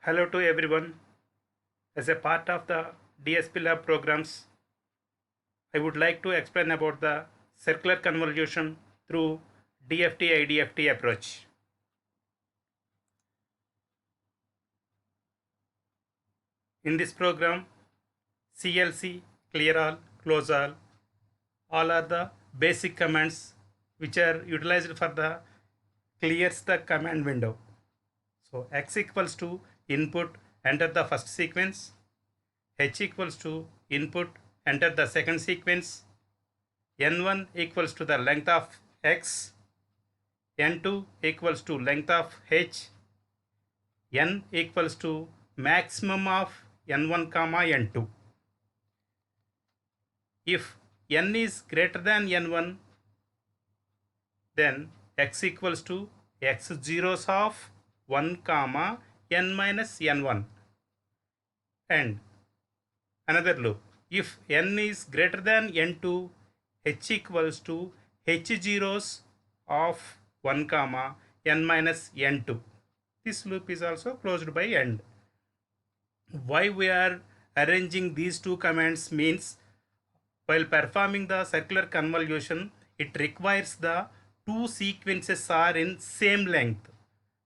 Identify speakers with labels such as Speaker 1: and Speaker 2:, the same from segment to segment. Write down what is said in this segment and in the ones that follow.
Speaker 1: Hello to everyone. As a part of the DSP Lab programs, I would like to explain about the circular convolution through DFT-IDFT approach. In this program, CLC, clear all are the basic commands which are utilized for the clears the command window. So X equals to input, enter the first sequence. H equals to input, enter the second sequence. N1 equals to the length of X, N2 equals to length of H, N equals to maximum of N1 comma N2. If N is greater than N1, then X equals to X zeros of 1 comma N minus N1. And another loop, if N is greater than N2, H equals to H zeros of 1 comma N minus N2. This loop is also closed by end. Why we are arranging these two commands means while performing the circular convolution, it requires the two sequences are in same length.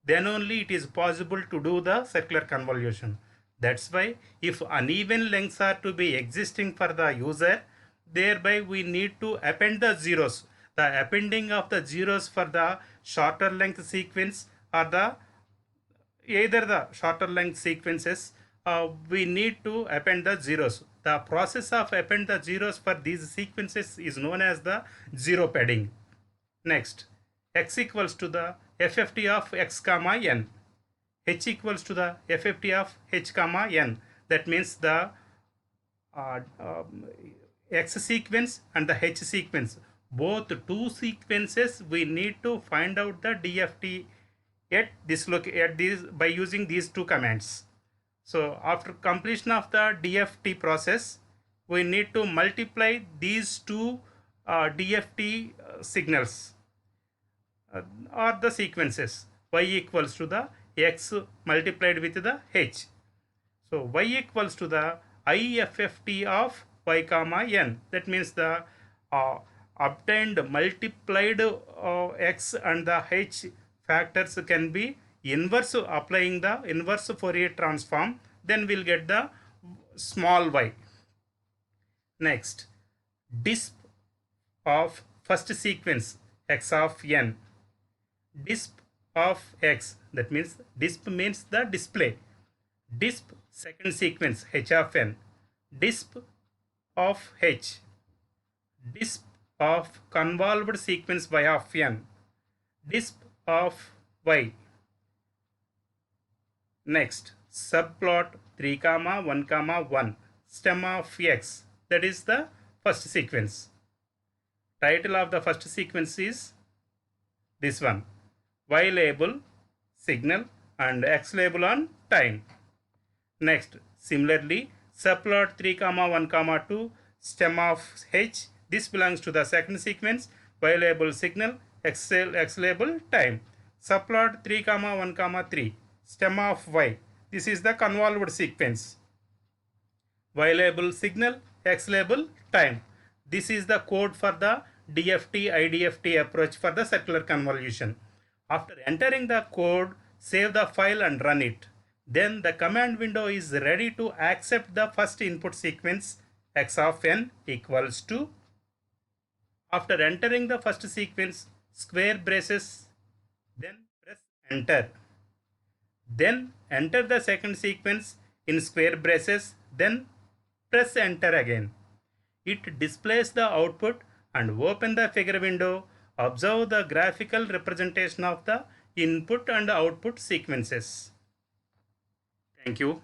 Speaker 1: Then only it is possible to do the circular convolution. That's why if uneven lengths are to be existing for the user, thereby we need to append the zeros. The appending of the zeros for the shorter length sequence or the either the shorter length sequences, we need to append the zeros. The process of append the zeros for these sequences is known as the zero padding. Next, x equals to the FFT of x comma n. H equals to the FFT of h comma n. That means the uh, um, x sequence and the h sequence. Both two sequences we need to find out the DFT at this by using these two commands. So after completion of the DFT process, we need to multiply these two DFT signals or the sequences. Y equals to the x multiplied with the h. So y equals to the IFFT of y comma n. That means the obtained multiplied x and the h factors can be inverse, applying the inverse Fourier transform, then we'll get the small y. Next, disp of first sequence x of n, disp of x, that means disp means the display, disp second sequence h of n, disp of h, disp of convolved sequence y of n, disp of y. Next, subplot 3 comma 1 comma 1, stem of x, that is the first sequence. Title of the first sequence is this one, y label signal and x label on time. Next, similarly, subplot 3 comma 1 comma 2, stem of h, this belongs to the second sequence, y label signal, x label time. Subplot 3 comma 1 comma 3, stem of y, this is the convolved sequence, y label signal, x label time. This is the code for the DFT IDFT approach for the circular convolution. After entering the code, save the file and run it. Then the command window is ready to accept the first input sequence x of n equals to, after entering the first sequence, square braces, then press enter. Then enter the second sequence in square braces, then press enter again. It displays the output and open the figure window. Observe the graphical representation of the input and output sequences. Thank you.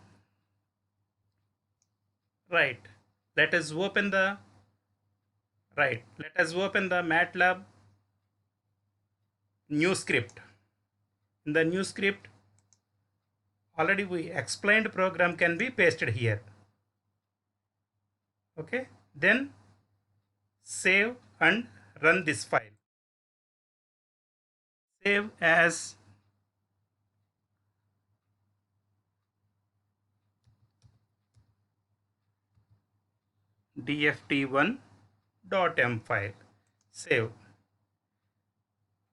Speaker 1: Right. Let us open the MATLAB new script. In the new script, already we explained program can be pasted here. Okay. Then save and run this file. Save as tft1.m file. Save.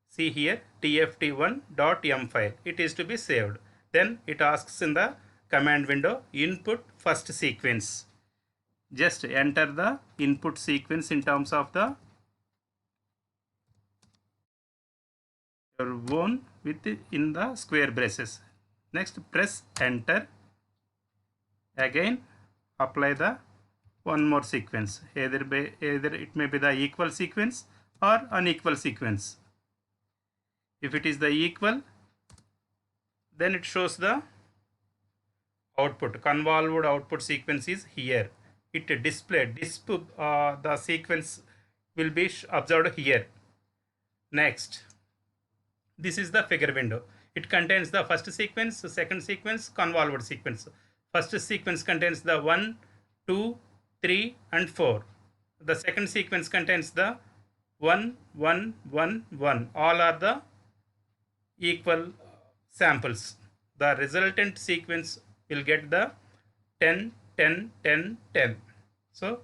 Speaker 1: See here, tft1.m file. It is to be saved. Then it asks in the command window, input first sequence. Just enter the input sequence in terms of the your own with in the square braces. Next press enter. Again apply the one more sequence. Either it may be the equal sequence or unequal sequence. If it is the equal, then it shows the output. Convolved output sequence is here. It displayed the sequence will be observed here. Next, this is the figure window. It contains the first sequence, second sequence, convolved sequence. First sequence contains the 1, 2, 3 and 4. The second sequence contains the 1, 1, 1, 1. All are the equal samples. The resultant sequence will get the 10, 10, 10, 10. So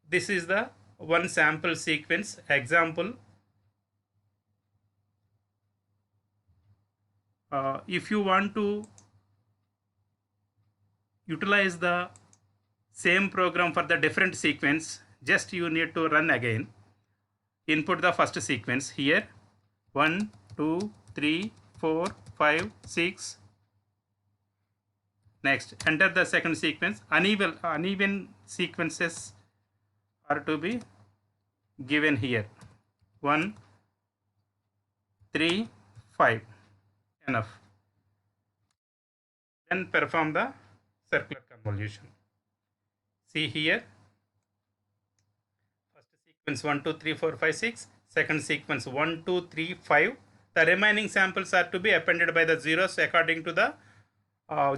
Speaker 1: this is the one sample sequence example. If you want to utilize the same program for the different sequence, just you need to run again. Input the first sequence here, 1, 2, 3, 4, 5, 6. Next, enter the second sequence. Uneven sequences are to be given here. 1, 3, 5. Enough. Then perform the circular convolution. See here. First sequence 1, 2, 3, 4, 5, 6. Second sequence 1, 2, 3, 5. The remaining samples are to be appended by the zeros according to the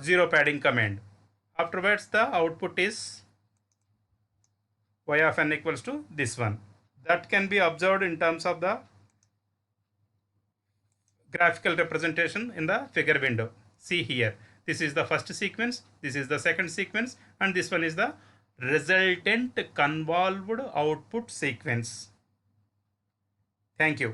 Speaker 1: zero padding command. Afterwards, the output is y of n equals to this one. That can be observed in terms of the graphical representation in the figure window. See here, this is the first sequence, this is the second sequence, and this one is the resultant convolved output sequence. Thank you.